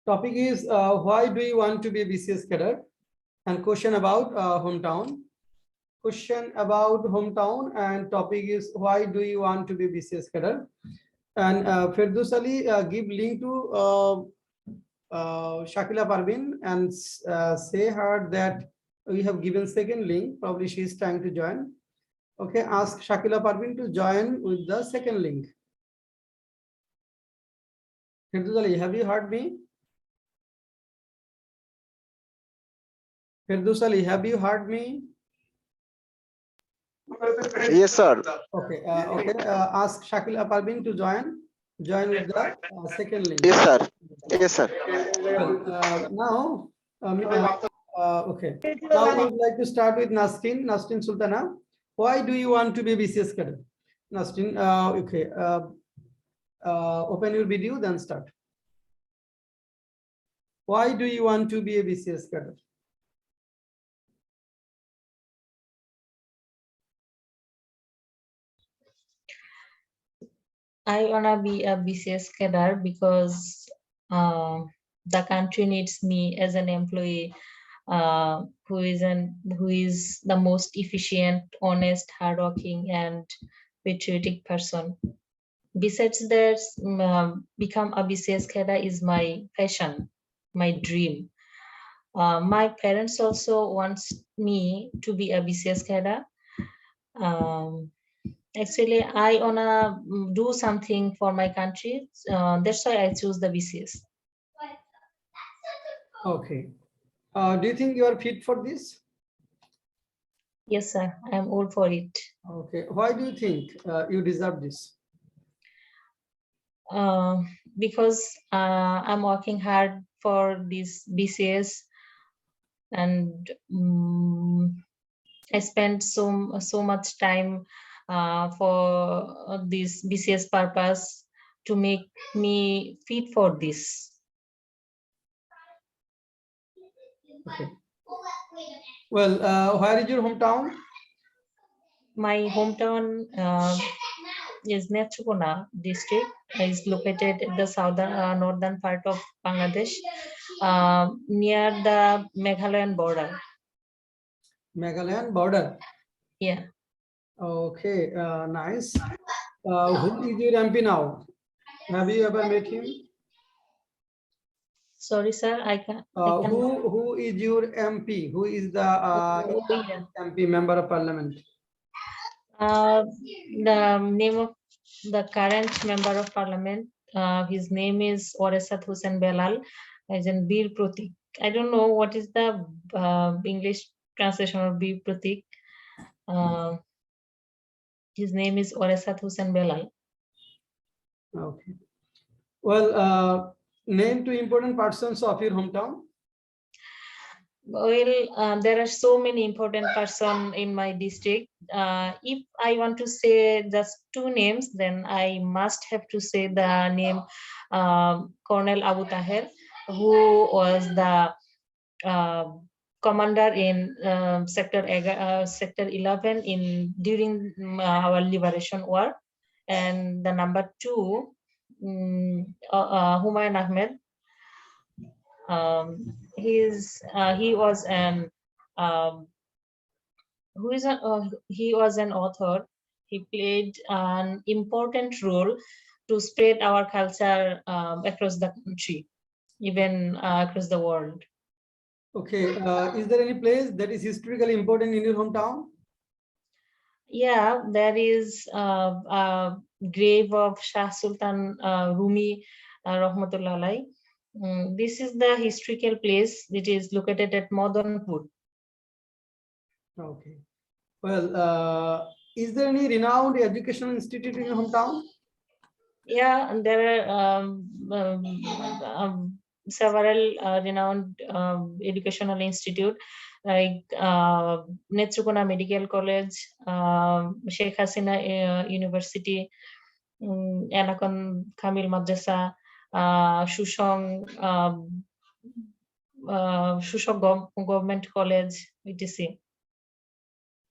Topic is why do you want to be a BCS cadre? And question about hometown. Question about hometown, and topic is why do you want to be BCS cadre? And Firdaus Ali give link to Shakila Parvin and say her that we have given second link. Probably she is trying to join. Okay, ask Shakila Parvin to join with the second link. Firdaus Ali, have you heard me? Firdaus Ali, have you heard me? Yes, sir. Okay, ask Shakila Parvin to join with the second link. Yes, sir. Yes, sir. Well, now, okay. Now we would like to start with Nastin Sultana. Why do you want to be BCS cadre? Nastin, okay. Open your video, then start. Why do you want to be a BCS cadre? I wanna be a BCS cadre because the country needs me as an employee who is the most efficient, honest, hardworking, and patriotic person. Besides that, become a BCS cadre is my passion, my dream. My parents also wants me to be a BCS cadre. Actually, I wanna do something for my country. That's why I choose the BCS. Okay. Do you think you are fit for this? Yes, sir. I am all for it. Okay. Why do you think you deserve this? Because I'm working hard for this BCS, and I spent so much time for this BCS purpose to make me fit for this. Okay. Well, where is your hometown? My hometown is Netrakona district. Is located in the southern northern part of Bangladesh, near the Meghalayan border. Meghalayan border. Yeah. Okay, nice. Who is your MP now? Have you ever met him? Sorry, sir. I can. Who is your MP? Who is the MP, member of parliament? The name of the current member of parliament, his name is Oresat Hussain Belal, as in Bir Pratik. I don't know what is the English translation of Bir Pratik. His name is Oresat Hussain Belal. Okay. Well, name two important persons of your hometown. Well, there are so many important persons in my district. If I want to say just two names, then I must have to say the name Colonel Abu Taher, who was the commander in sector 11 during our liberation war, and the number two, Humayun Ahmed. He was an author. He played an important role to spread our culture across the country, even across the world. Okay, is there any place that is historically important in your hometown? Yeah, there is a grave of Shah Sultan Rumi Rahmatullah Alai. This is the historical place. It is located at Madanpur. Okay. Well, is there any renowned educational institute in your hometown? Yeah, and there are several renowned educational institute like Netrakona Medical College, Sheikh Hasina University, Anakon Kamil Madrasa, Shushong Government College, etc.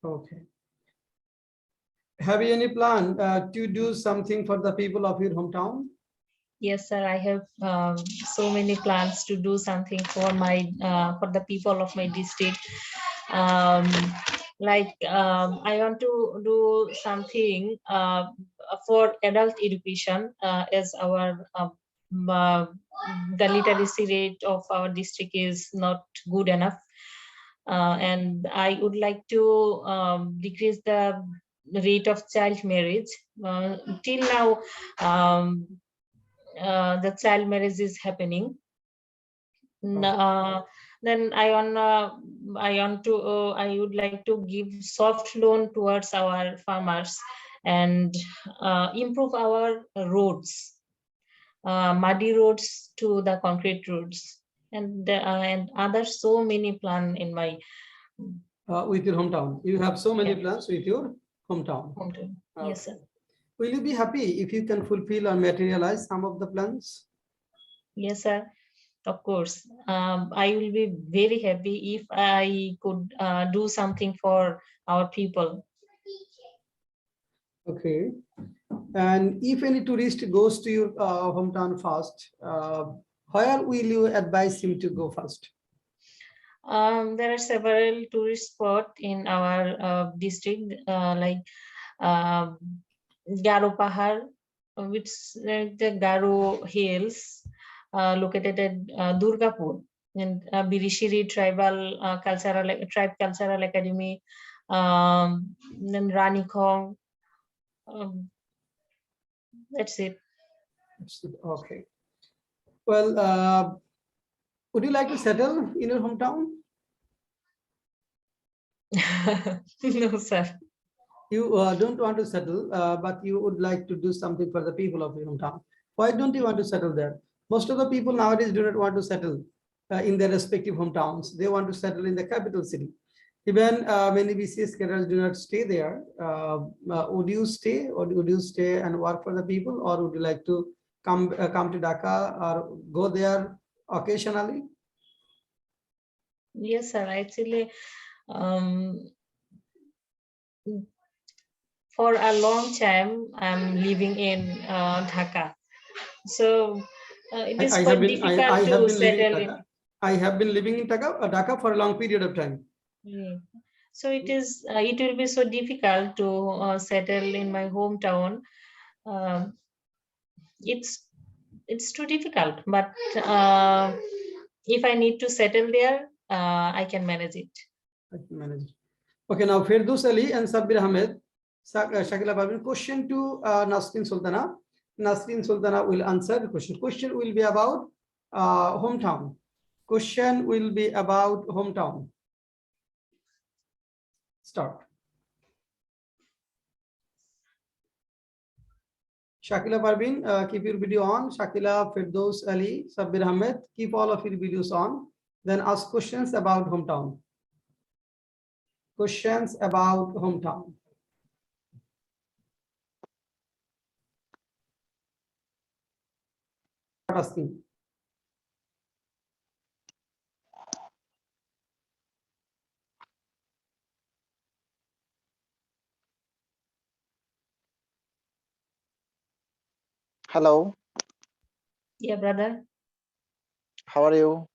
Okay. Have you any plan to do something for the people of your hometown? Yes, sir. I have so many plans to do something for my for the people of my district. Um, I want to do something for adult education, as our the literacy rate of our district is not good enough, and I would like to decrease the rate of child marriage. Till now, um, the child marriage is happening. Uh, then I would like to give soft loan towards our farmers and improve our roads, muddy roads to the concrete roads, and other so many plan in my With your hometown. You have so many Yeah. plans with your hometown. hometown. Okay. Yes, sir. Will you be happy if you can fulfill or materialize some of the plans? Yes, sir. Of course. I will be very happy if I could do something for our people. Okay. And if any tourist goes to your hometown first, where will you advise him to go first? There are several tourist spots in our district, like um Garo Pahar, which the Garo Hills, located at Durgapur, and Birishiri Tribe Cultural Academy, then Rani Khong. Um, that's it. Okay. Well, would you like to settle in your hometown? No, sir. You don't want to settle, but you would like to do something for the people of your hometown. Why don't you want to settle there? Most of the people nowadays do not want to settle in their respective hometowns. They want to settle in the capital city. Even many BCS cadres do not stay there. Would you stay, or would you stay and work for the people, or would you like to come to Dhaka or go there occasionally? Yes, sir. Actually, um, for a long time, I'm living in Dhaka. So it is quite difficult I have to been living in settle Dhaka. in. I have been living in Dhaka for a long period of time. Yeah. So it will be so difficult to settle in my hometown. Um, it's it's too difficult, but if I need to settle there, I can manage it. I can manage it. Okay, now Firdaus Ali and Sabir Ahmed, Shakila Babin, question to Nasrin Sultana. Nasrin Sultana will answer the question. Question will be about hometown. Question will be about hometown. Start. Shakila Parvin, keep your video on. Shakila, Firdaus Ali, Sabir Ahmed, keep all of your videos on. Then ask questions about hometown. Questions about hometown. Asking. Hello, Yeah, brother. how are you?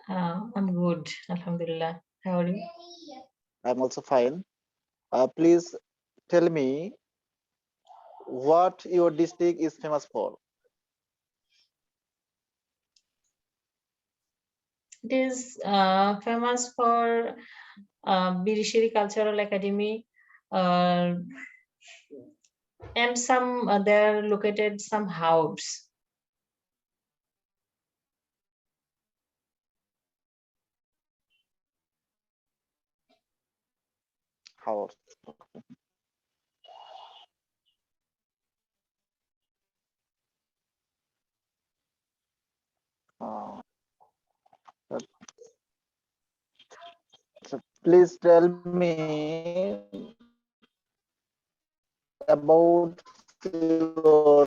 I'm good. Alhamdulillah. How are you? I'm also fine. Please tell me what your district is famous for. It is famous for Birishiri Cultural Academy, uh, and some there located some house. How? Uh, so please tell me about your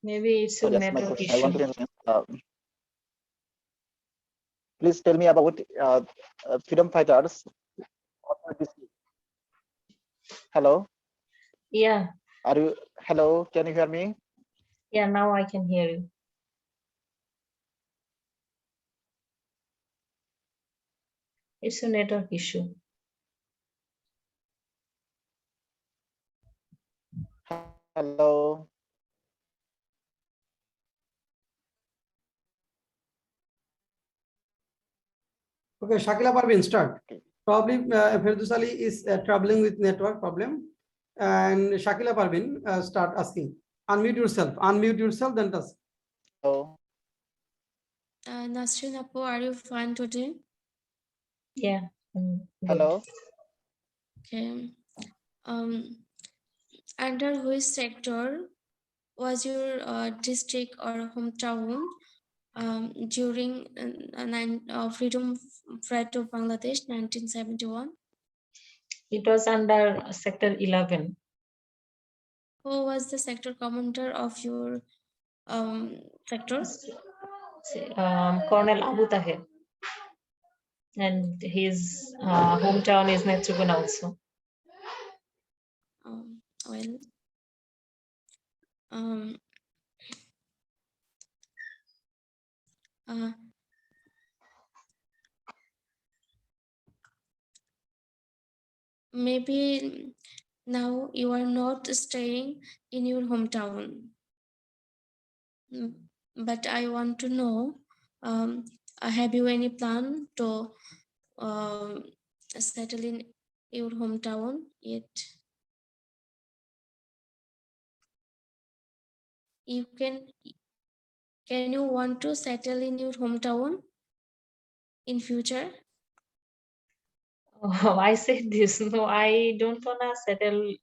Maybe it's So a that's my network question. I want issue. to understand. Please tell me about freedom fighters. What are these? Hello, Yeah, are you? Hello, can you hear me? yeah, now I can hear you. It's a network issue. Hello. Okay, Shakila Parvin, start. Okay. Probably Firdous Ali is troubling with network problem. And Shakila Parvin, start asking. Unmute yourself, then ask. Hello. Nasrin Apu, are you fine today? Yeah. Good. Hello. Okay. Under which sector was your district or hometown during Freedom Fight of Bangladesh 1971? It was under sector 11. Who was the sector commander of your sector? Colonel Abu Tahir. And his hometown is Netrugan also. Well, maybe now you are not staying in your hometown. But I want to know, have you any plan to settle in your hometown yet? Can you want to settle in your hometown in future? Oh, I said this. No, I don't wanna settle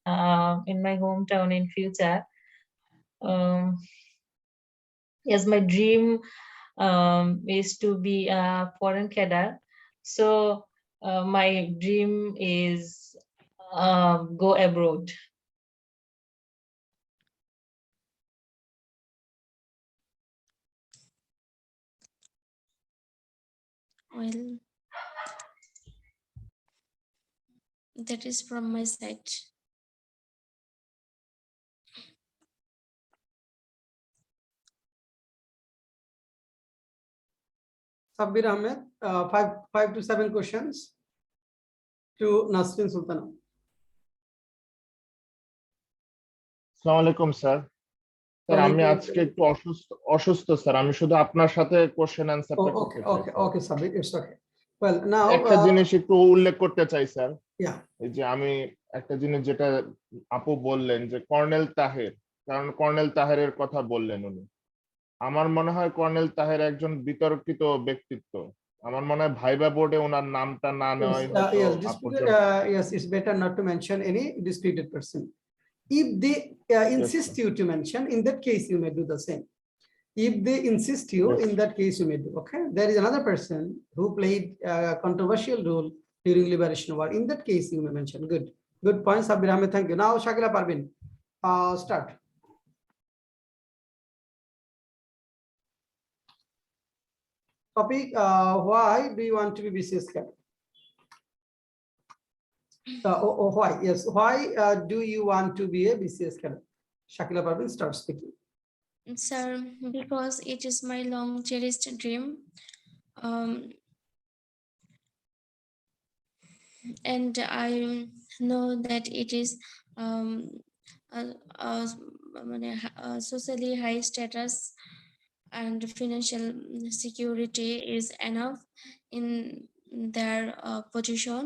in my hometown in future. Yes, my dream is to be a foreign cadre. So my dream is go abroad. Well, that is from my side. Sabbir Ahmed, 5 to 7 questions to Nasrin Sultana. আসসালামু আলাইকুম sir. Sir আমি আজকে একটু অসুস্থ sir, আমি শুধু আপনার সাথে কোশ্চেন অ্যানসারটা করতে চাই। Okay, Sabbir, it's okay. Well, now একটা জিনিস একটু উল্লেখ করতে চাই স্যার। yeah. এই যে আমি একটা জিনিস যেটা আপু বললেন যে কর্নেল তাহের, কারণ কর্নেল তাহেরের কথা বললেন উনি, আমার মনে হয় কর্নেল তাহের একজন বিতর্কিত ব্যক্তিত্ব। আমার মনে হয় ভাইবা বোর্ডে ওনার নামটা না নেওয়াই হয়তো Yes, it's better not to mention any disputed person. If they insist you to mention, in that case you may do the same. If they insist you, in that case you may do. Okay, there is another person who played a controversial role during liberation war. In that case you may mention. Good point, Sabbir Ahmed. Thank you. Now Shakila Parvin, start. Topic: why do you want to be BCS cadre? Why? Yes, why do you want to be a BCS cadre? Shakila Parvin, start speaking. Sir, because it is my long cherished dream. And I know that it is socially high status and financial security is enough in their position,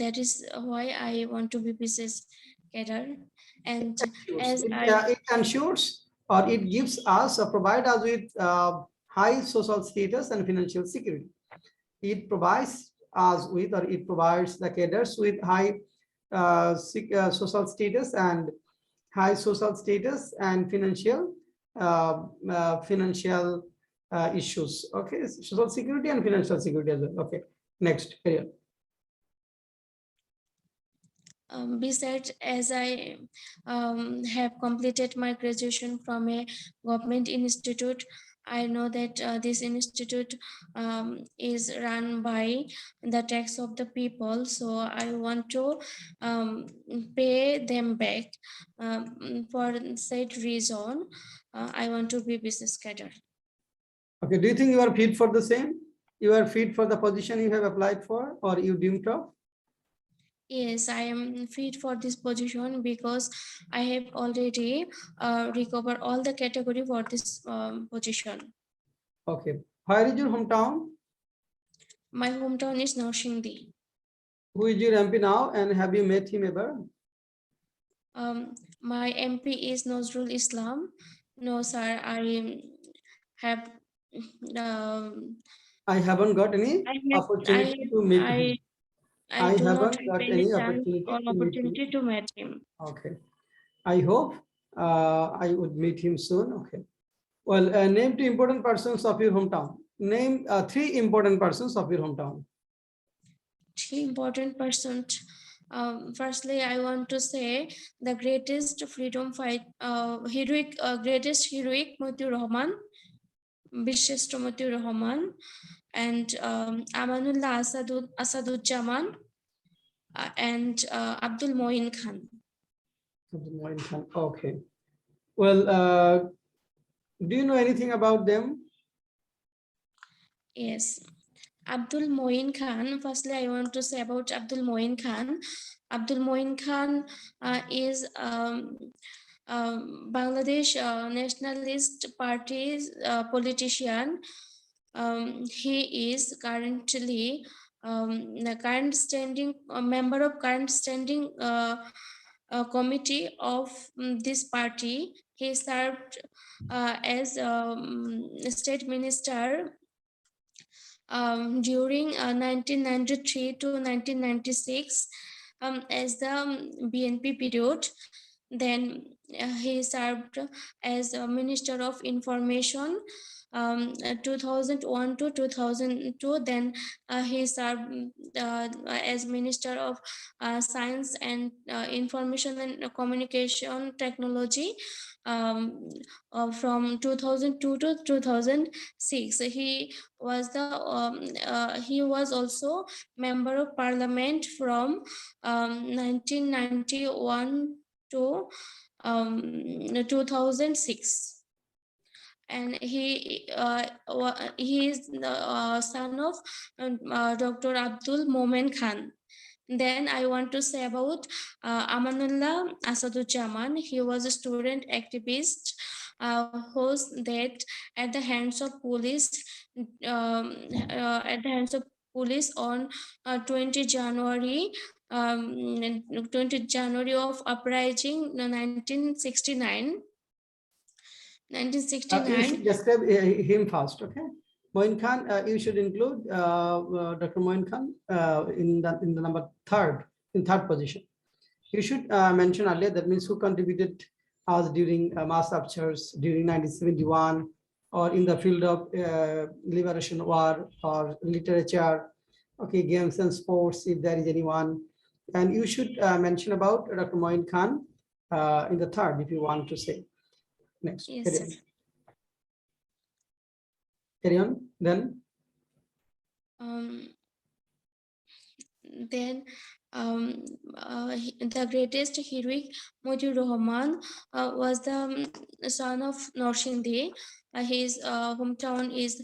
that is why I want to be BCS cadre. And as it ensures or it gives us or provide us with high social status and financial security. It provides us with, or it provides the cadres with high social status and financial issues. Okay, social security and financial security as well. Okay, next, carry on. Besides, as I have completed my graduation from a government institute, I know that this institute is run by the tax of the people. So I want to pay them back. For said reason, I want to be business cadre. Okay, do you think you are fit for the same? You are fit for the position you have applied for, or you dreamed of? Yes, I am fit for this position because I have already recovered all the category for this position. Okay. Where is your hometown? My hometown is Naushindi. Who is your MP now, and have you met him ever? My MP is Nazrul Islam. No, sir, I have. I haven't got any opportunity to meet him. I do not haven't have got any any chance or to meet him. opportunity to meet him. Okay. I hope I would meet him soon. Okay. Well, name 2 important persons of your hometown. Name 3 important persons of your hometown. 3 important persons. Firstly, I want to say the greatest freedom fight, greatest heroic Mutiur Rahman, Bisheshto Mutiur Rahman, and Amanullah Asaduzzaman, and Abdul Moin Khan. Okay. Well, do you know anything about them? Yes. Abdul Moin Khan. Firstly, I want to say about Abdul Moin Khan. Abdul Moin Khan is Bangladesh Nationalist Party's politician. He is currently the current standing member of current standing committee of this party. He served as state minister during 1993 to 1996 as the BNP period. Then he served as a Minister of Information 2001 to 2002. Then he served as Minister of Science and Information and Communication Technology from 2002 to 2006. He was also member of parliament from 1991 to 2006, and he is the son of Dr. Abdul Momen Khan. Then I want to say about Amanullah Asaduzzaman. He was a student activist whose death at the hands of police on 20 January 20 January of uprising 1969. You should describe him first, okay? Moin Khan, you should include Dr. Moin Khan in the number third position. You should mention earlier, that means who contributed us during mass ruptures during 1971, or in the field of liberation war or literature, okay, games and sports, if there is anyone. And you should mention about Dr. Moin Khan in the third, if you want to say. Next. Yes, Carry on. Then then the greatest heroic Mutiur Rahman was the son of Norshindi. His hometown is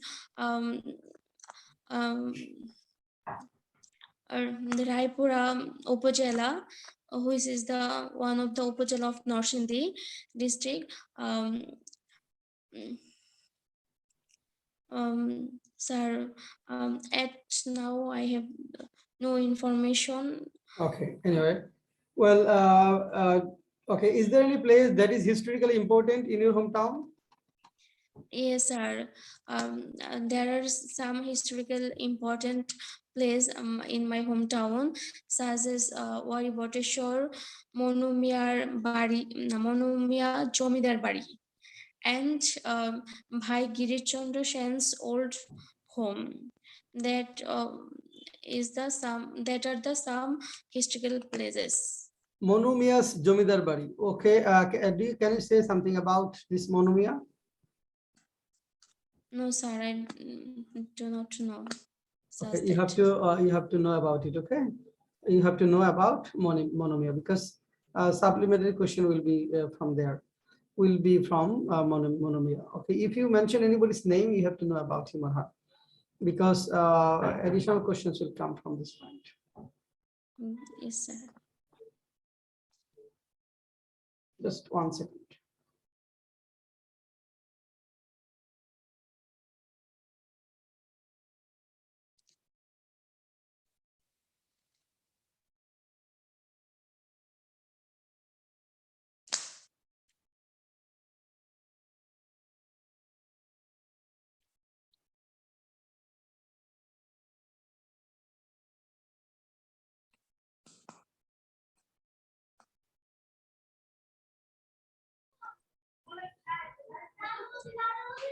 the Raipura Upajala, which is the one of the Upajala of Norshindi district. Sir, at now I have no information. okay. Anyway, well, okay. Is there any place that is historically important in your hometown? Yes, sir. There are some historical important place in my hometown, such as Wari Boteshwar, Monumiar Jomidar Bari, and Bhai Girish Chandra Sen's old home. That are the some historical places. Monomia's Jomidar Bari. Okay, can you say something about this Monomia? No, sir, I do not know. Okay, Just you have to know about it. Okay, you have to know about monomia, because supplementary question will be from there. Will be from monomia. Okay, if you mention anybody's name, you have to know about him or her, because additional questions will come from this point. Yes, sir. Just 1 second.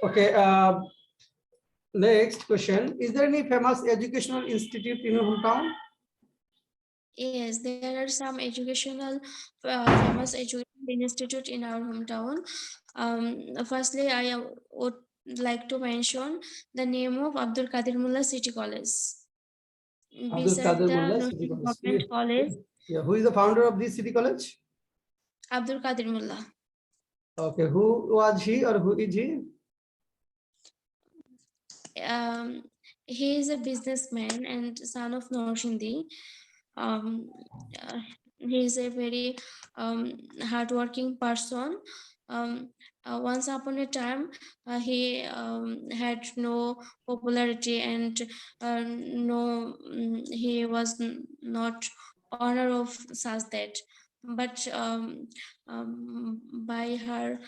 Okay, next question. Is there any famous educational institute in your hometown? Yes, there are some educational famous educational institute in our hometown. Firstly, I would like to mention the name of Abdul Qadir Mullah City College. Abdul Beside Qadir the Mullah National City College. Government College, Yeah, who is the founder of this city college? Abdul Qadir Mullah. Okay, who was he or who is he? He is a businessman and son of Norshindi. Um, uh, he is a very hardworking person. Once upon a time, he had no popularity and no, he was not honor of such that. But by her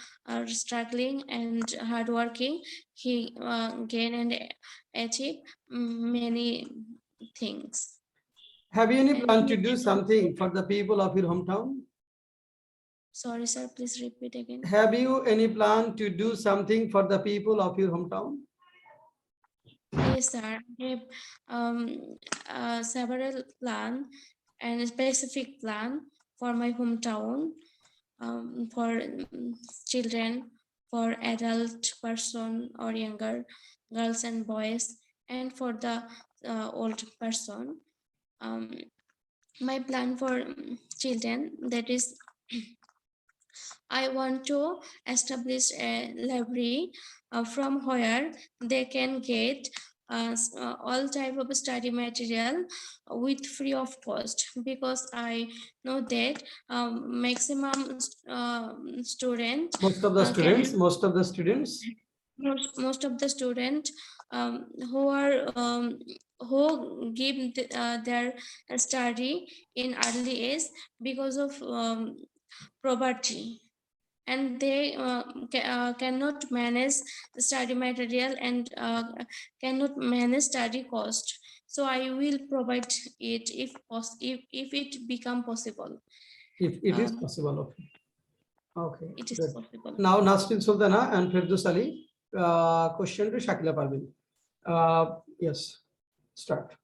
struggling and hardworking, he gained and achieved many things. Have you any And plan he to do something for the people of your hometown? Sorry, sir, please repeat again. Have you any plan to do something for the people of your hometown? Yes, sir. I have several plan and a specific plan for my hometown, for children, for adult person or younger girls and boys, and for the old person. My plan for children, that is, I want to establish a library from where they can get all type of study material with free of cost, because I know that maximum student Most of the students, can most of the student who are who give their study in early age because of poverty, and they cannot manage the study material and cannot manage study cost. So I will provide it if it become possible. if it is Um, possible. Okay. Okay. it is Good. possible. Now Nasrin Sultana and Firdous Ali. Question to Shakila Parvin. Yes. Start.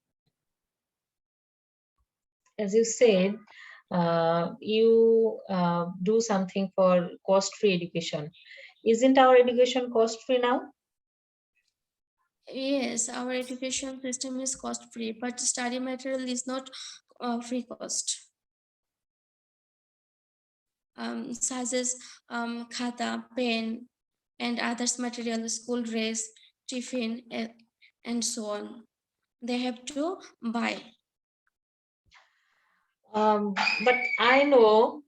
As you said, you do something for cost-free education. Isn't our education cost-free now? Yes, our education system is cost free, but study material is not free cost. Such as khata, pen, and others material, school dress, tiffin, and so on. They have to buy. But I know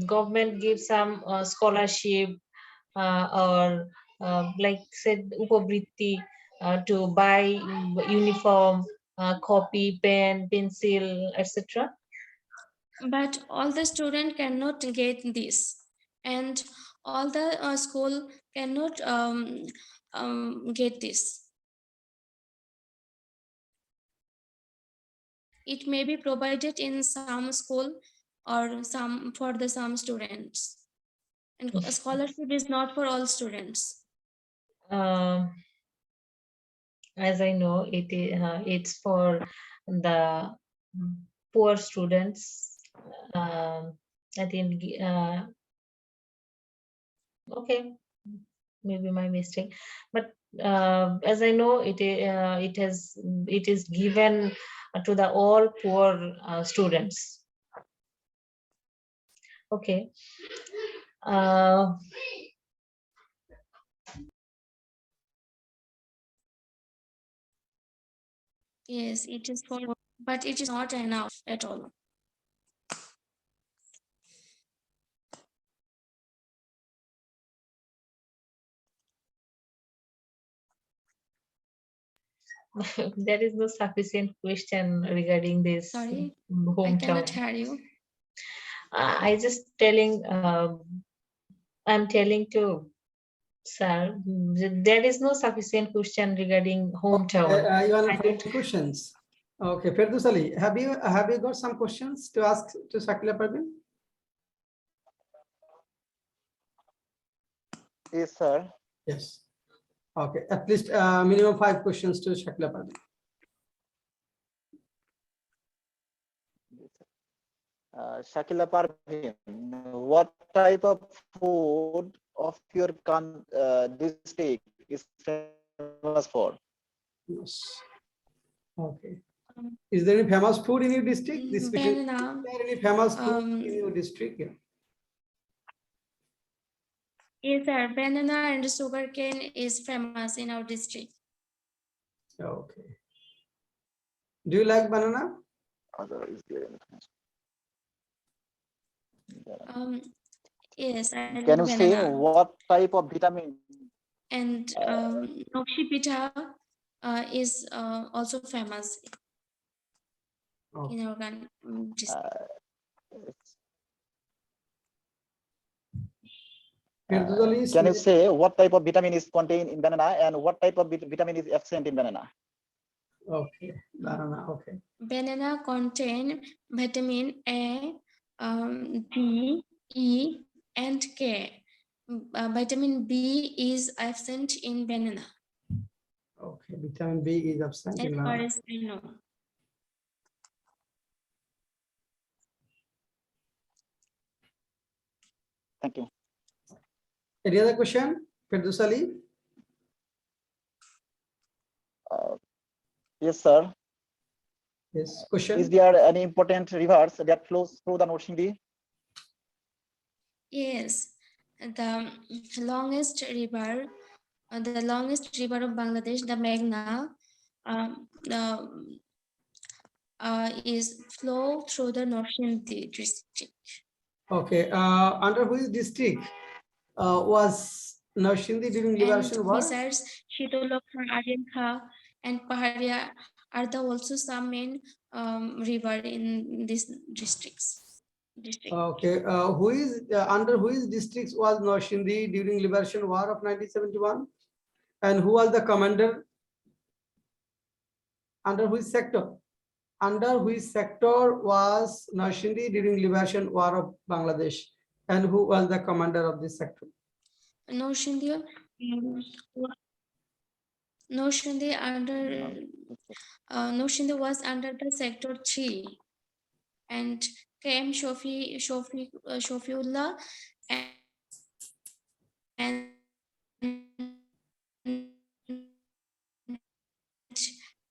government gives some scholarship or like said upavritti to buy uniform, copy, pen, pencil, etc. But all the student cannot get this, and all the school cannot get this. It may be provided in some school or some for the some students, and a scholarship is not for all students. Um, as I know, it's for the poor students. I think okay, maybe my mistake, but as I know, it is given to the all poor students. Okay. Yes, it is for, but it is not enough at all. There is no sufficient question regarding this Sorry, I hometown. cannot hear you. I just telling, I'm telling to sir, there is no sufficient question regarding hometown. You want I to don't. find questions? Okay, Firdaus Ali, have you got some questions to ask to Shakila Parveen? Yes, sir. Yes. Okay, at least minimum 5 questions to Shakila Parveen. Shakila Parveen, what type of food of your district is famous for? Yes. Okay. Is there any famous food in your district? This question. Is Banana. there any famous food in your district? Yeah. Yes, sir. Banana and sugarcane is famous in our district. Okay. Do you like banana? Is there anything? Yes, I Can like you say banana. what type of vitamin? And Nokshi Pitha is also famous in our district. Firdaus Ali, Can you say what type of vitamin is contained in banana and what type of vitamin is absent in banana? Okay, banana. Okay. Banana contain vitamin A, D, E, and K. Vitamin B is absent in banana. Okay, vitamin B is absent in As far banana. as I know. Thank you. Any other question, Firdaus Ali? Yes, sir. Yes, question. Is there any important rivers that flows through the North Sindhi? Yes, the longest river of Bangladesh, the Meghna, is flow through the North Sindhi district. Okay, under which district was Narshindi during liberation And war? besides Shitolokha, Aryankha, and Paharia are the also some main river in these districts. Okay, who is under which districts was Narshindi during liberation war of 1971? And who was the commander? Under which sector? Under which sector was Narshindi during liberation war of Bangladesh? And who was the commander of this sector? Norshindi was under the sector 3, and came Shofiullah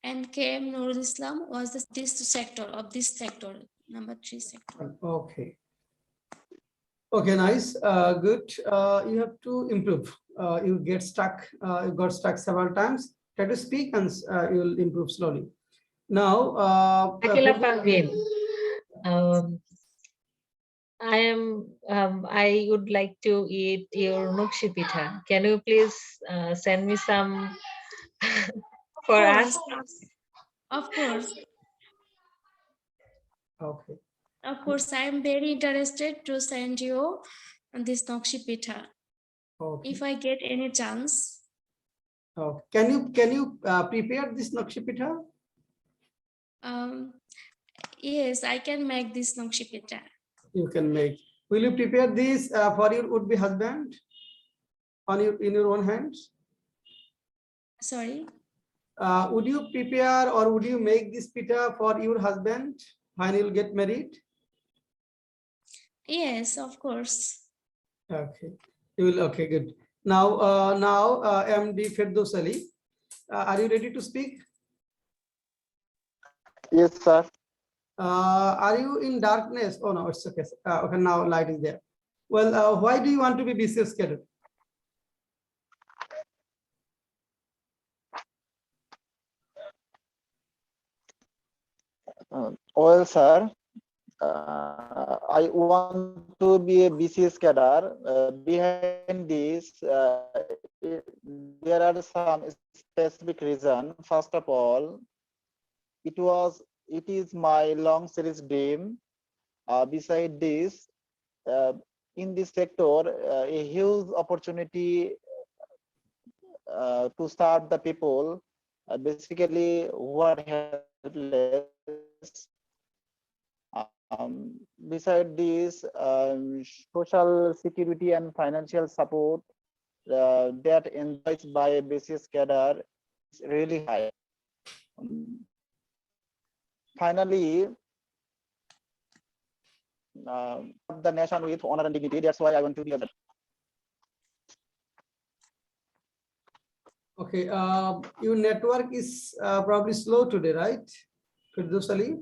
and came Nurul Islam was this sector, number 3 sector. Okay. Okay, nice. Good. You have to improve. You get stuck. You got stuck several times. Try to speak and you will improve slowly. Now, Shakila Parveen, I would like to eat your Nokshi Pitha. Can you please send me some for us? Of course. Okay. Of course, I am very interested to send you this Nokshi Pitha. Okay. If I get any chance. Okay. Can you prepare this Nakshi Pitha? Yes, I can make this Nokshi Pitha. You can make. Will you prepare this for your would-be husband in your own hands? Sorry. Would you prepare or would you make this pita for your husband when you'll get married? Yes, of course. Okay, you will. Okay, good. Now, MD Firdaus Ali, are you ready to speak? Yes, sir. Are you in darkness? Oh no, it's okay. Okay, now light is there. Well, why do you want to be BCS cadet? Well, sir, I want to be a BCS cadre. Behind this, there are some specific reasons. First of all, it is my long series dream. Beside this, uh, in this sector, a huge opportunity to serve the people, basically who are helpless. Beside this, social security and financial support that enjoys by a BCS cadre is really high. Finally, the nation with honor and dignity. That's why I want to be a. Okay, your network is probably slow today, right? Firdaus Ali?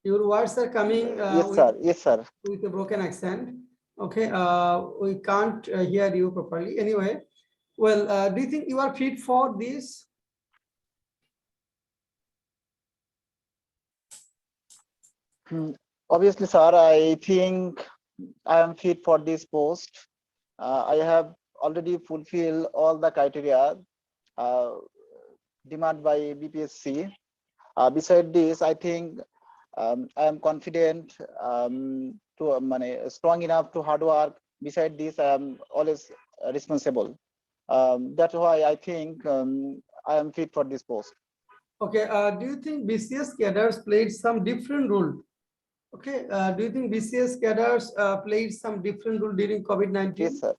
Your words are coming Yes, sir. Yes, sir. with a broken accent. Okay, we can't hear you properly. Anyway, well, do you think you are fit for this? Obviously, sir, I think I am fit for this post. I have already fulfilled all the criteria uh, demanded by BPSC. Beside this, I think I am confident strong enough to hard work. Beside this, I am always responsible. That's why I think I am fit for this post. Okay, do you think BCS cadres played some different role? Okay, do you think BCS cadres played some different role during COVID-19? Yes, sir.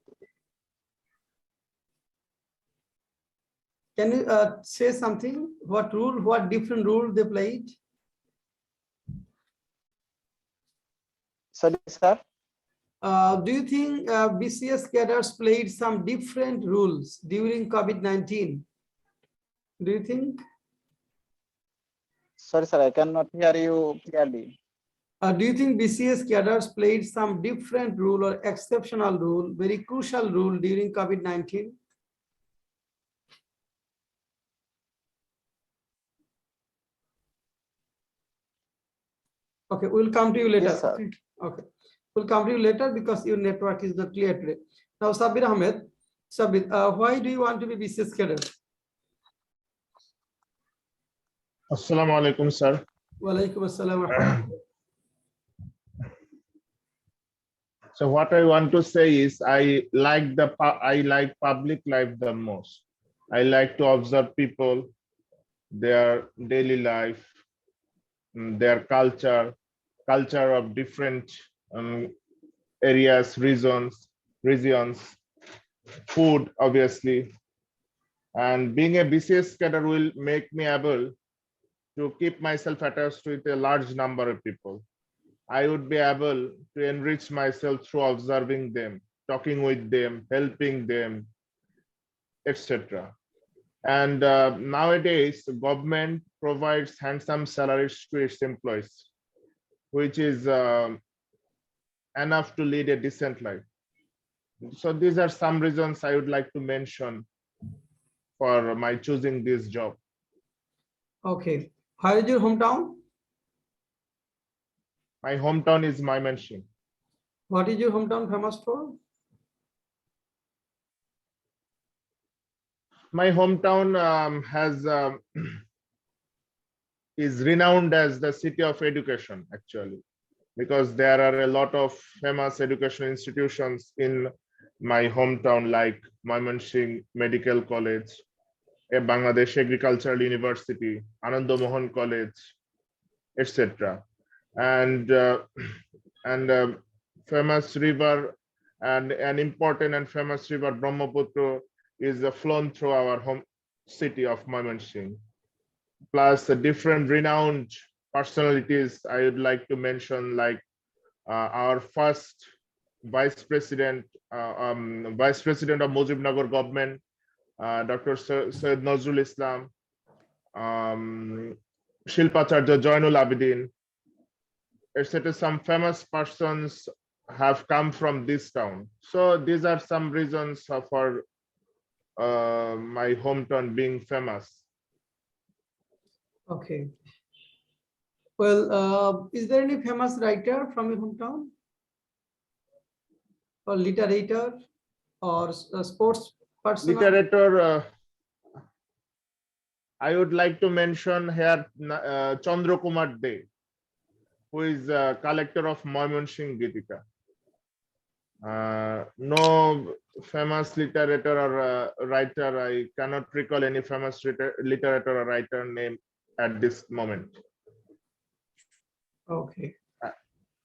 Can you say something? What role, what different role they played? Sorry, sir. Do you think BCS cadres played some different roles during COVID-19? Do you think? Sorry, sir. I cannot hear you clearly. Do you think BCS cadres played some different role or exceptional role, very crucial role during COVID-19? Okay, we'll come to you later. Yes, sir. Okay. Okay, we'll come to you later because your network is not clear today. Now, Sabir Ahmed, Sabir, why do you want to be BCS cadet? Assalamu alaikum, sir. Walaikum assalam wa rahmatullah. So what I want to say is I like public life the most. I like to observe people, their daily life, their culture of different areas, regions, food, obviously. And being a BCS cadre will make me able to keep myself attached with a large number of people. I would be able to enrich myself through observing them, talking with them, helping them, etc. And nowadays, the government provides handsome salaries to its employees, which is enough to lead a decent life. So these are some reasons I would like to mention for my choosing this job. Okay, where is your hometown? My hometown is Mymensingh. What is your hometown famous for? My hometown is renowned as the city of education, actually, because there are a lot of famous educational institutions in my hometown, like Mymensingh Medical College, a Bangladesh Agricultural University, Ananda Mohan College, etc. And famous river and an important and famous river Brahmaputra is flown through our home city of Mymensingh. Plus the different renowned personalities I would like to mention, like our first vice president of Mujibnagar government, Dr. Syed Nazrul Islam, Shilpacharya Joinul Abidin, etc. Some famous persons have come from this town. So these are some reasons for my hometown being famous. Okay. Well, is there any famous writer from your hometown? Or literator or sports person? Literator, I would like to mention here Chandra Kumar De, who is a collector of Moymonshing Gitika. No famous literator or writer, I cannot recall any famous literator or writer name at this moment. Okay.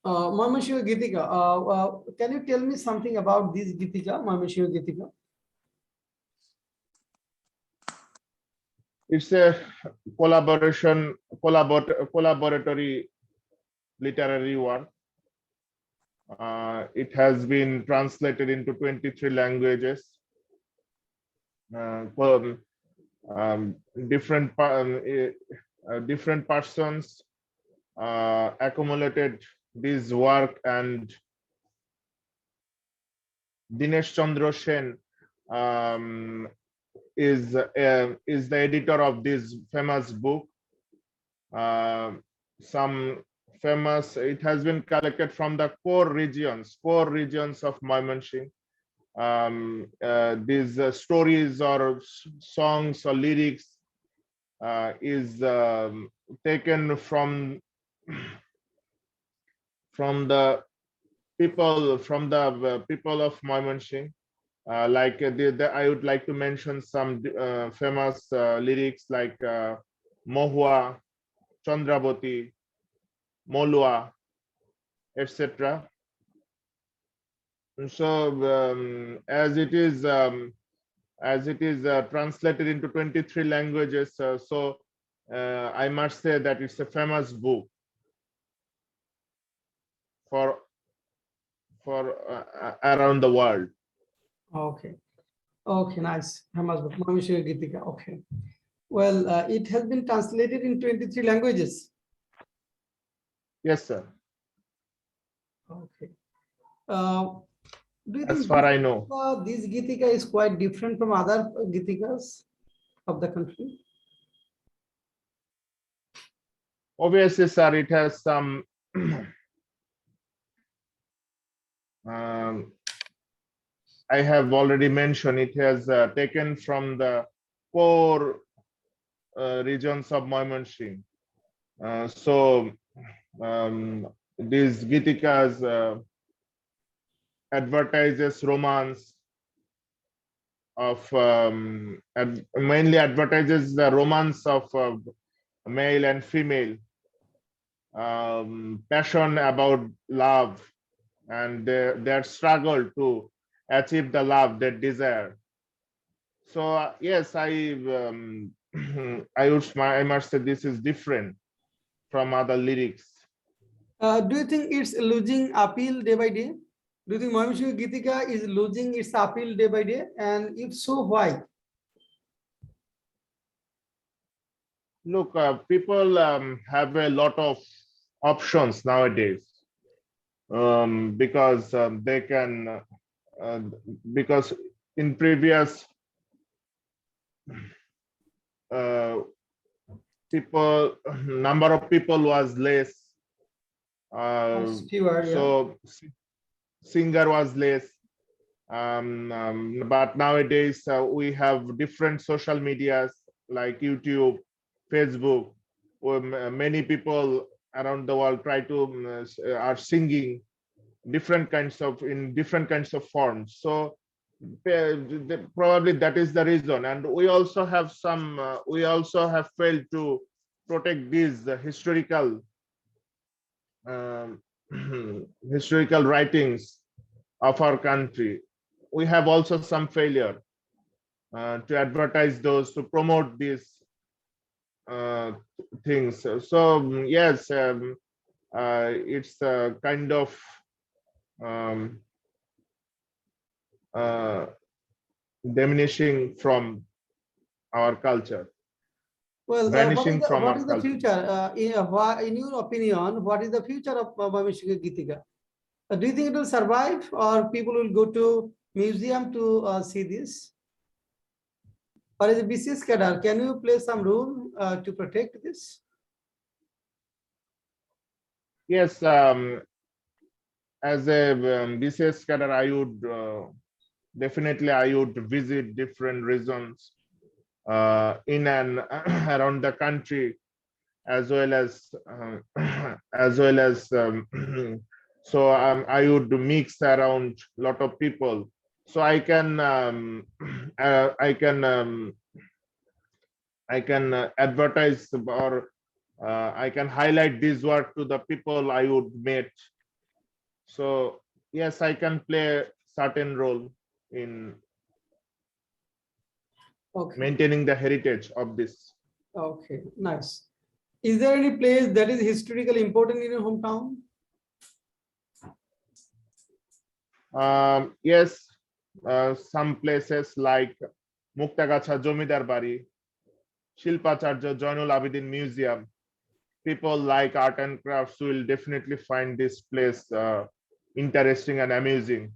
Moymonshing Gitika, can you tell me something about this Gitika, Moymonshing Gitika? It's a collaboratory literary work. It has been translated into 23 languages. Different persons accumulated this work, and Dinesh Chandra Sen is the editor of this famous book. Some famous, it has been collected from the core regions of Moymonshing. These stories or songs or lyrics is taken from the people of Moymonshing. Like I would like to mention some famous lyrics like Mohua, Chandravati, Molua, etc. So as it is translated into 23 languages, so I must say that it's a famous book for around the world. Okay. Okay, nice. Famous book, Moymonshing Gitika. Okay. Well, it has been translated in 23 languages. Yes, sir. Okay. Do you As think far I know. This Gitika is quite different from other Gitikas of the country? Obviously, sir, it has some I have already mentioned, it has taken from the core regions of Moymonshing. So these Gitikas advertises romance of mainly advertises the romance of male and female, passion about love, and their struggle to achieve the love they desire. So yes, I must say this is different from other lyrics. Do you think it's losing appeal day by day? Do you think Moymonshing Gitika is losing its appeal day by day? And if so, why? Look, people have a lot of options nowadays, because they can, because in previous number of people was less, Fewer, so singer was less, but nowadays we have different social medias like YouTube, Facebook, where many people around the world try to are singing in different kinds of forms. So probably that is the reason, and we also have failed to protect these historical historical writings of our country. We have also some failure to advertise those, to promote these things. So yes, it's kind of um, uh, diminishing from our culture, Well, vanishing from what our is the culture. future? In your opinion, what is the future of Mymensingh Gitika? Do you think it will survive, or people will go to museum to see this? Or is it BCS cadre? Can you play some role to protect this? Yes, as a BCS cadre, I would definitely I would visit different regions in and around the country, as well as as well as so I would mix around lot of people, so I can I can advertise, or I can highlight this work to the people I would meet. So yes, I can play certain role in Okay, maintaining the heritage of this. okay, nice. Is there any place that is historically important in your hometown? Yes, some places like Muktagacha Jomidar Bari, Shilpacharya Joinul Abidin Museum. People like art and crafts will definitely find this place interesting and amusing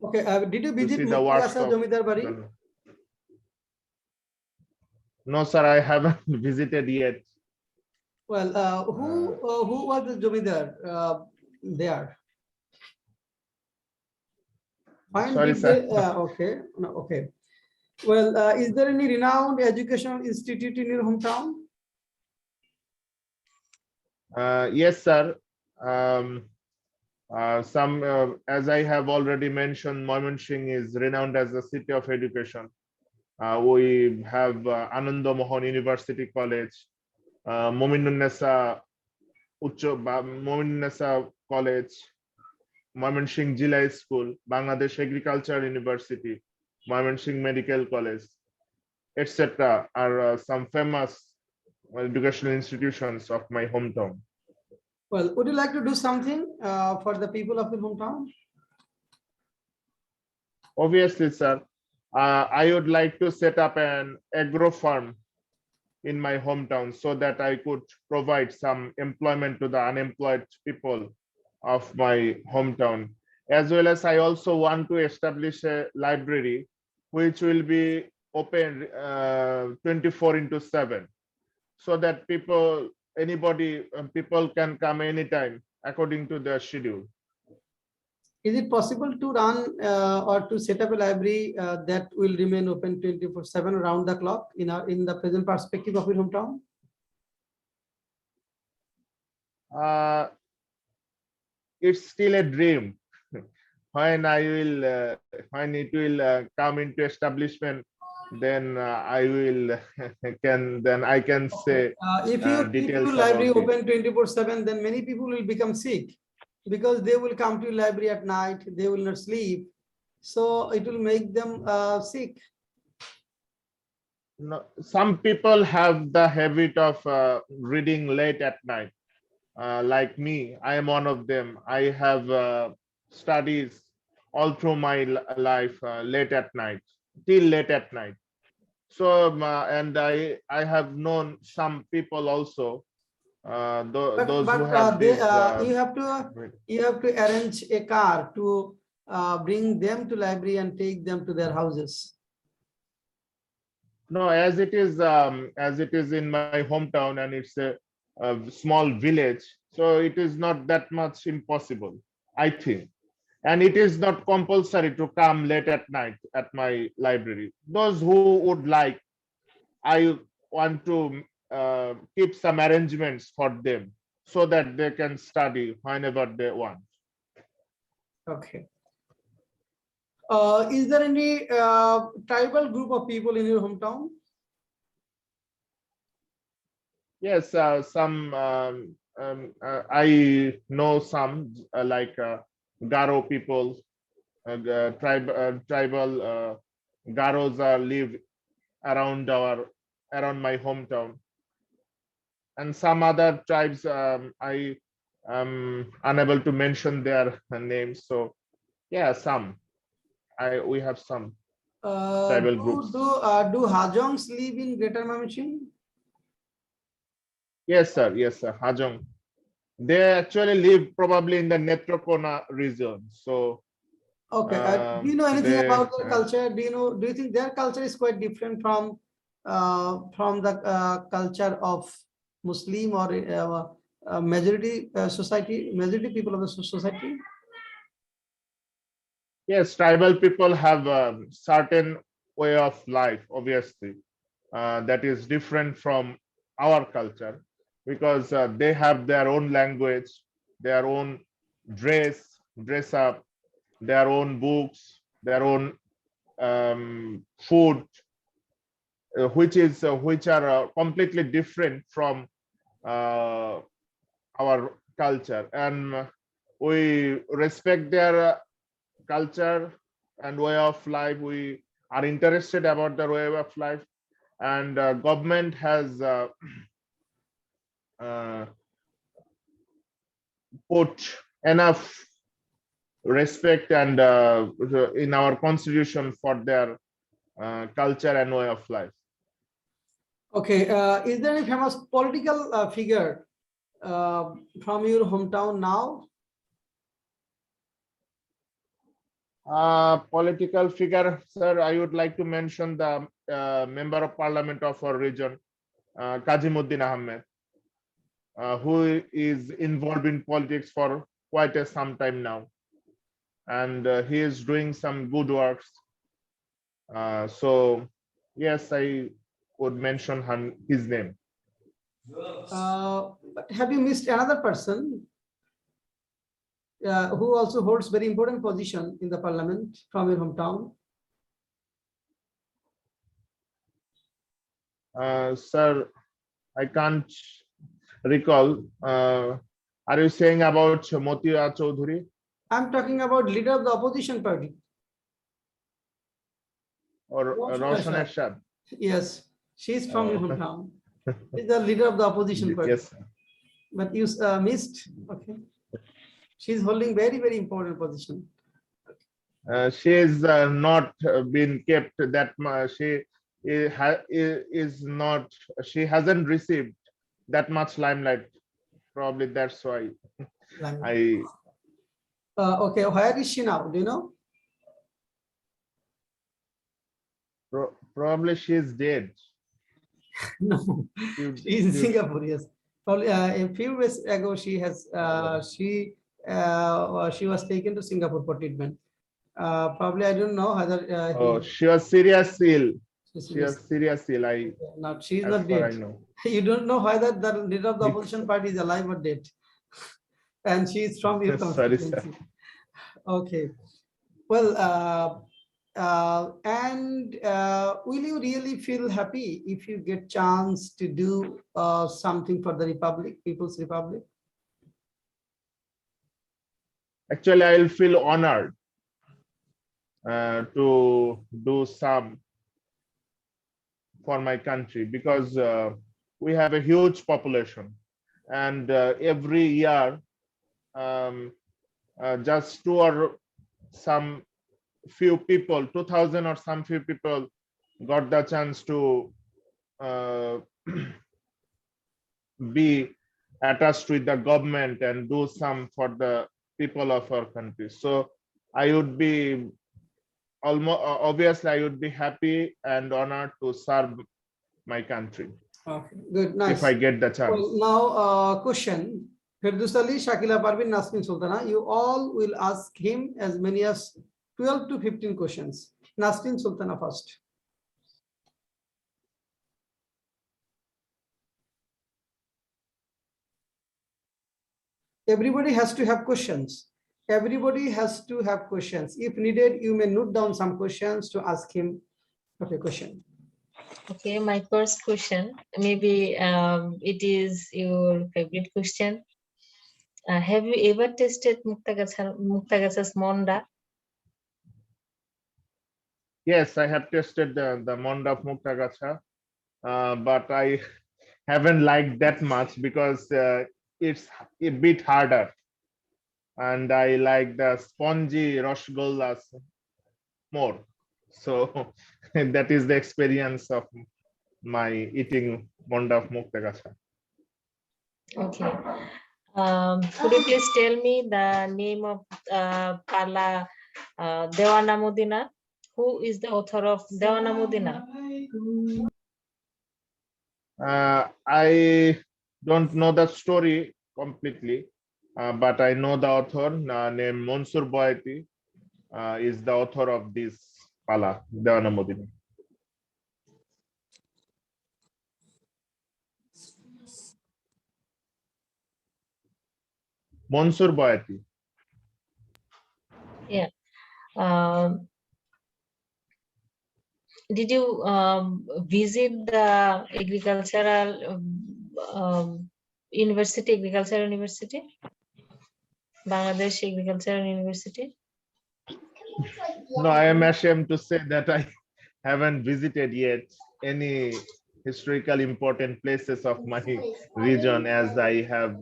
Okay, did you to visit see the works Muktagasa of Jomidar Bari? Joinul. No, sir, I haven't visited yet. Well, who was the Jomidar there? Fine, Sorry, did sir. they? Okay, no, okay. Well, is there any renowned educational institute in your hometown? Yes, sir. As I have already mentioned, Mymensingh is renowned as a city of education. We have Ananda Mohan University College, Mominunnesa Mominunnesa College, Mymensingh Jila School, Bangladesh Agriculture University, Mymensingh Medical College, etc. are some famous educational institutions of my hometown. Well, would you like to do something for the people of your hometown? Obviously, sir, I would like to set up an agro farm in my hometown so that I could provide some employment to the unemployed people of my hometown. As well as I also want to establish a library which will be open 24/7, so that people can come anytime according to their schedule. Is it possible to run or to set up a library that will remain open 24/7 around the clock in the present perspective of your hometown? Uh, it's still a dream. When when it will come into establishment, then I can say If you keep your details library about it. open 24/7, then many people will become sick because they will come to your library at night, they will not sleep. So it will make them sick. No, some people have the habit of reading late at night. Like me, I am one of them. I have studies all through my life late at night, till late at night. So, and I have known some people also, those who have this. You have to arrange a car to bring them to library and take them to their houses. No, as it is in my hometown, and it's a small village, so it is not that much impossible, I think. And it is not compulsory to come late at night at my library. Those who would like, I want to keep some arrangements for them so that they can study whenever they want. Okay. Is there any tribal group of people in your hometown? Yes, I know some like Garo people, tribal Garos live around our around my hometown. And some other tribes, I am unable to mention their names. So yeah, we have some tribal groups. Do Hajongs live in Greater Mymensingh? Yes, sir. Yes, sir. Hajong. They actually live probably in the Netrokona region. So Okay. Do you know anything they, about their culture? Do you think their culture is quite different from the culture of Muslim or majority majority people of the society? yes, tribal people have a certain way of life, obviously, that is different from our culture, because they have their own language, their own dress up, their own books, their own food, which are completely different from our culture, and we respect their culture and way of life. We are interested about their way of life, and government has put enough respect and in our constitution for their culture and way of life. Okay. Is there any famous political figure from your hometown now? Political figure, sir, I would like to mention the member of parliament of our region, Kajimuddin Ahmed, who is involved in politics for quite some time now, and he is doing some good works. So yes, I would mention his name. But have you missed another person who also holds very important position in the parliament from your hometown? Sir, I can't recall. Are you saying about Motia Chaudhuri? I'm talking about leader of the opposition party. Or Roshan Ershad? Yes, she's from your Oh. hometown. She's the leader of the opposition party. Yes, sir. But you missed. Okay. She's holding very, very important position. She is not been kept that much. Is not. She hasn't received that much limelight. Probably that's why. Okay, where is she now? Do you know? Probably she is dead. No, she's in Singapore. Yes, probably a few days ago she was taken to Singapore for treatment. Probably I don't know whether. She was serious ill. She was serious ill. She's not dead. I know. You don't know whether the leader of the opposition party is alive or dead, and she is from your constituency. Okay, well. Will you really feel happy if you get chance to do something for the Republic, People's Republic? Actually, I will feel honored to do some for my country, because we have a huge population, and every year just two or some few people, 2,000 or some few people got the chance to be attached with the government and do some for the people of our country. So I would be obviously I would be happy and honored to serve my country. Okay, good, nice. If I get the chance. Well, now question. Firdous Ali, Shakila Parvin, Nasrin Sultana, you all will ask him as many as 12 to 15 questions. Nasrin Sultana first. Everybody has to have questions. Everybody has to have questions. If needed, you may note down some questions to ask him. Okay, question. Okay, my first question, maybe it is your favorite question. Have you ever tasted Muktagacha's Monda? Yes, I have tasted the Monda of Muktagacha. but I haven't liked that much because it's a bit harder, and I like the spongy rasgullas more. So that is the experience of my eating Monda of Muktagacha. Okay. Could you please tell me the name of Pala Dewana Modina? Who is the author of Dewana Modina? I don't know the story completely, but I know the author named Mansur Boyati is the author of this Pala Dewana Modina. Mansur Boyati. Yeah. Did you visit the agricultural university, Bangladesh Agricultural University? No, I am ashamed to say that I haven't visited yet any historical important places of my region, as I have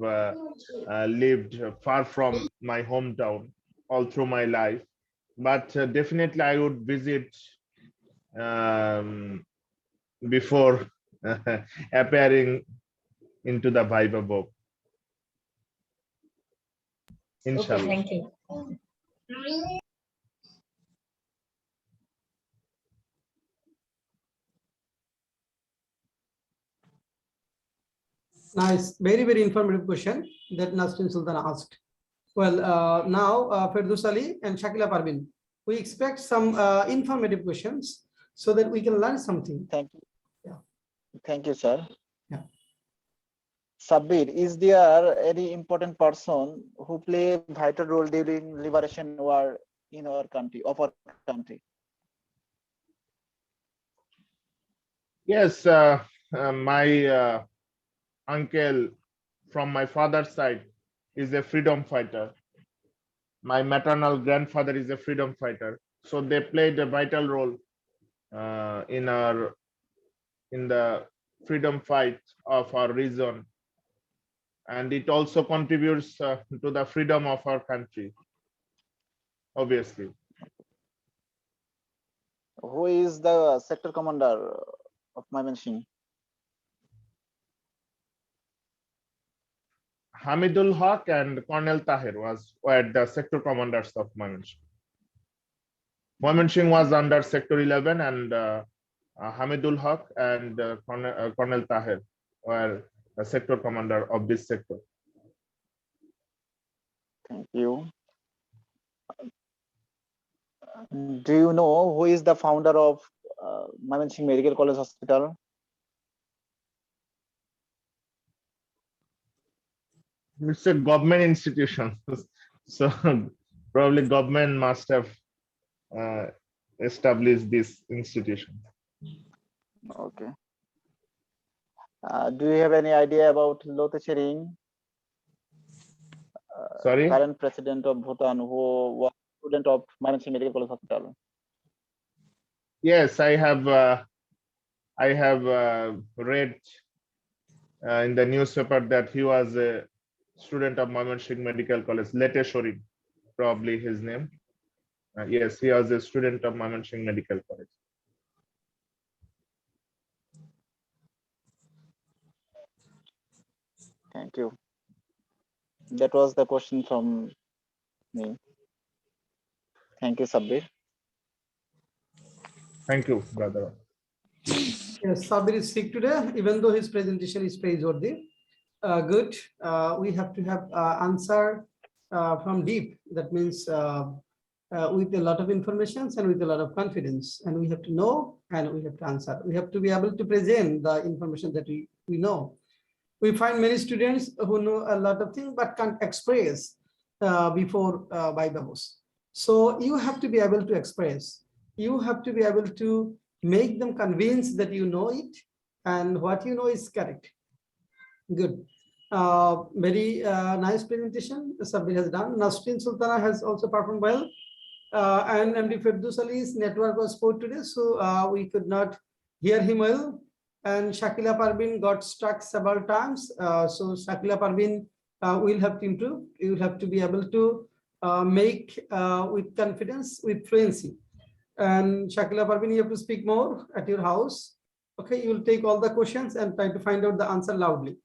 lived far from my hometown all through my life. But definitely I would visit before appearing into the Viva book. Inshallah. Okay, thank you. Nice, very, very informative question that Nasrin Sultan asked. Well, now Ferdous Ali and Shakila Parvin, we expect some informative questions so that we can learn something. Thank you. Yeah. Thank you, sir. Yeah. Sabir, is there any important person who play a vital role during liberation war in our country, of our country? Yes, my uncle from my father's side is a freedom fighter. My maternal grandfather is a freedom fighter. So they played a vital role in the freedom fight of our region, and it also contributes to the freedom of our country, obviously. Who is the sector commander of Mymensingh? Hamidul Haq and Colonel Tahir were the sector commanders of Mymensingh. Mymensingh was under Sector 11, and Hamidul Haq and Colonel Tahir were the sector commander of this sector. Thank you. Do you know who is the founder of Mymensingh Medical College Hospital? It's a government institution, so probably government must have established this institution. Okay. Do you have any idea about Lote Tshering, Sorry? current president of Bhutan, who was a student of Mymensingh Medical College Hospital? Yes, I have read in the newspaper that he was a student of Mymensingh Medical College, Lete Shorin, probably his name. Yes, he was a student of Mymensingh Medical College. Thank you. That was the question from me. Thank you, Sabir. Thank you, brother. Yes, Sabir is sick today, even though his presentation is praiseworthy. Good. We have to have answer from deep. That means with a lot of information and with a lot of confidence. And we have to know and we have to answer. We have to be able to present the information that we know. We find many students who know a lot of things but can't express before Viva host. So you have to be able to express. You have to be able to make them convinced that you know it and what you know is correct. Good. Very nice presentation Sabir has done. Nasrin Sultana has also performed well. And MD Ferdous Ali's network was poor today, so we could not hear him well. and Shakila Parvin got stuck several times. So Shakila Parvin will have to improve. You will have to be able to make with confidence, with fluency. And Shakila Parvin, you have to speak more at your house. Okay, you will take all the questions and try to find out the answer loudly.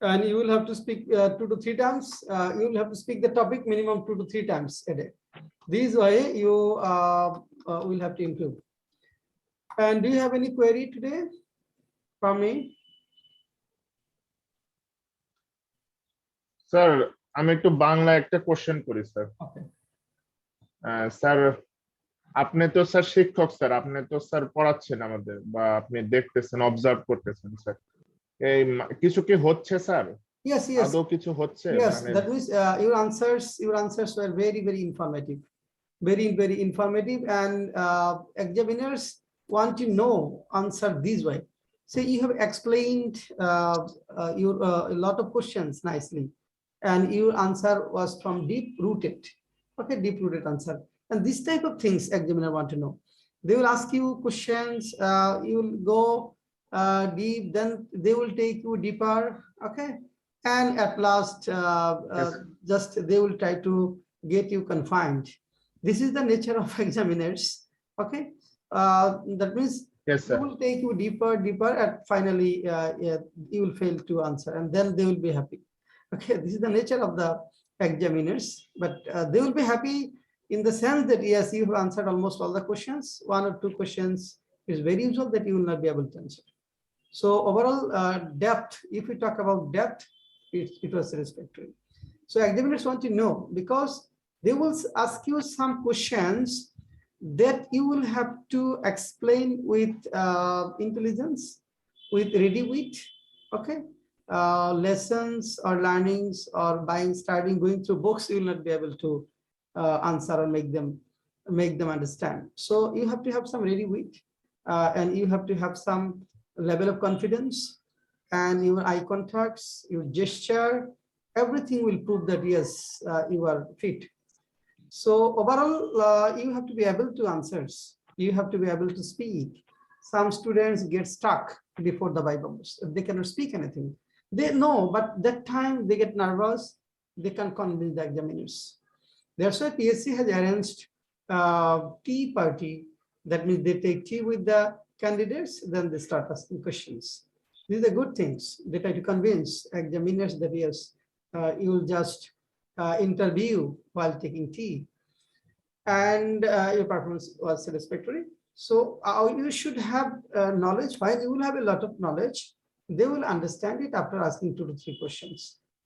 And you will have to speak 2 to 3 times. You will have to speak the topic minimum 2 to 3 times a day. This way you will have to improve. And do you have any query today from me? Sir আমি একটু বাংলা একটা question করি sir. Okay. Sir আপনি তো sir শিক্ষক sir, আপনি তো sir পড়াচ্ছেন আমাদের বা আপনি দেখতেছেন, অবজার্ভ করতেছেন স্যার, এই কিছু কি হচ্ছে স্যার? Yes, yes. আদৌ কিছু হচ্ছে? Yes, that means your answers were very, very informative. Very informative, and examiners want to know answer this way. So you have explained your a lot of questions nicely, and your answer was from deep rooted. Okay, deep rooted answer. And this type of things examiner want to know. They will ask you questions, you will go deep, then they will take you deeper. Okay, and at last Yes. just they will try to get you confined. This is the nature of examiners. Okay, that means Yes, they sir. will take you deeper, and finally you will fail to answer, and then they will be happy. Okay, this is the nature of the examiners, but they will be happy in the sense that yes, you have answered almost all the questions. 1 or 2 questions is very usual that you will not be able to answer. So overall depth, if we talk about depth, it was satisfactory. So examiners want to know, because they will ask you some questions that you will have to explain with intelligence, with ready wit. Okay, lessons or learnings or buying, starting, going through books, you will not be able to answer or make them understand. So you have to have some ready wit, and you have to have some level of confidence, and your eye contacts, your gesture, everything will prove that yes, you are fit. So overall, you have to be able to answer. You have to be able to speak. Some students get stuck before the Bible. They cannot speak anything. They know, but that time they get nervous. They can convince the examiners. That's why PSC has arranged tea party. That means they take tea with the candidates, then they start asking questions. These are good things. They try to convince examiners that yes, you will just interview while taking tea, and your performance was satisfactory. So you should have knowledge. While you will have a lot of knowledge, they will understand it after asking 2 to 3 questions,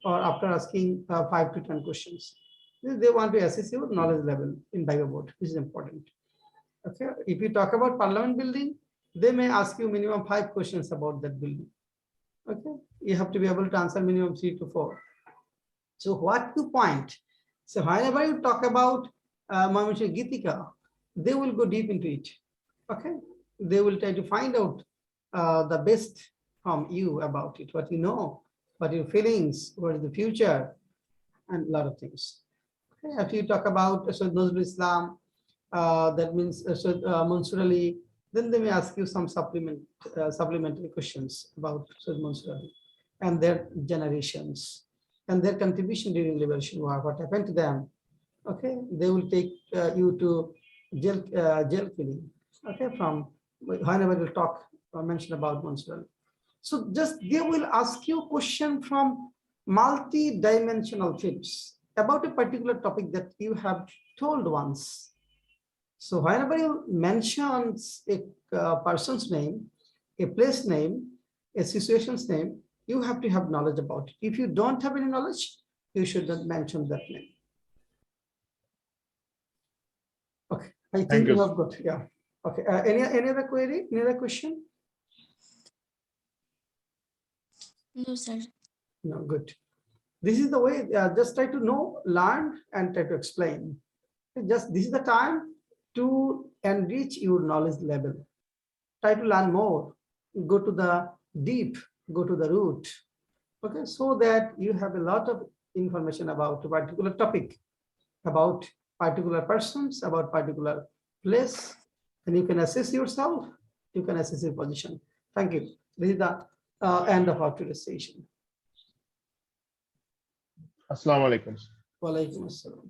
or after asking 5 to 10 questions. They want to assess your knowledge level in Viva board, which is important. Okay, if you talk about Parliament building, they may ask you minimum 5 questions about that building. Okay, you have to be able to answer minimum 3 to 4. So what you point? So whenever you talk about Mamisha Gitika, they will go deep into it. Okay, they will try to find out the best from you about it, what you know, what your feelings, what is the future, and a lot of things. Okay, if you talk about Nazrul Islam, that means Mansur Ali, then they may ask you some supplementary questions about Mansur Ali and their generations and their contribution during liberation war, what happened to them. Okay, they will take you to jail killing. Okay, from whenever you talk or mention about Mansur Ali. So just they will ask you question from multi-dimensional fields about a particular topic that you have told once. So whenever you mention a person's name, a place name, a situation's name, you have to have knowledge about it. If you don't have any knowledge, you should not mention that name. Okay, I think you have got, yeah. Okay, any other query, any other question? No, sir. No, good. This is the way, just try to know, learn, and try to explain. Just this is the time to enrich your knowledge level. Try to learn more, go to the deep, go to the root. Okay, so that you have a lot of information about a particular topic, about particular persons, about particular place, and you can assess yourself, you can assess your position. Thank you. This is the end of our today's session. আসসালামু আলাইকুম। Walaikum assalam.